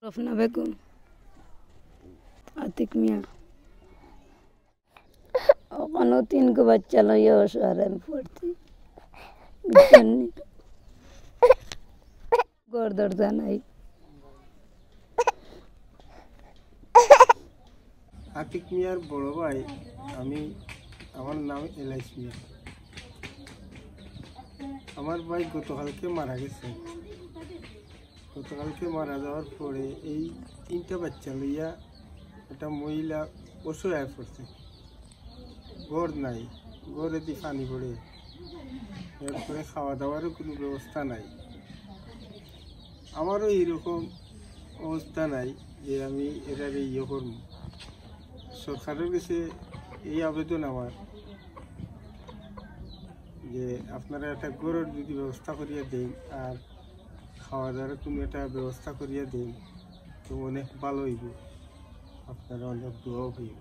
রফনা বেগম, আতিক মিয়া। ওখানে 3 বাচ্চা লইয়া শহরে আমি পড়ছি। ঘর দরজা নাই। আতিক মিয়ার বড় ভাই আমি। আমার নাম এলাইস মিয়া। আমার ভাই গতকালকে মারা গেছে। গতকালকে মারা যাওয়ার পরে এই 3টা বাচ্চা লইয়া একটা মহিলা অসহায় পড়ছে। ঘর নাই, ঘরে দিয়ে পানি পড়ে, এরপরে খাওয়া দাওয়ারও কোনো ব্যবস্থা নাই। আমারও এইরকম অবস্থা নাই যে আমি এটার ইয়ে করব। সরকারের কাছে এই আবেদন আমার যে আপনারা একটা ঘরের যদি ব্যবস্থা করিয়া দেন আর খাওয়া দাওয়ার কোনো একটা ব্যবস্থা করিয়া দেন তো অনেক ভালো হইব, আপনারা অনেক দোয়াও হইব।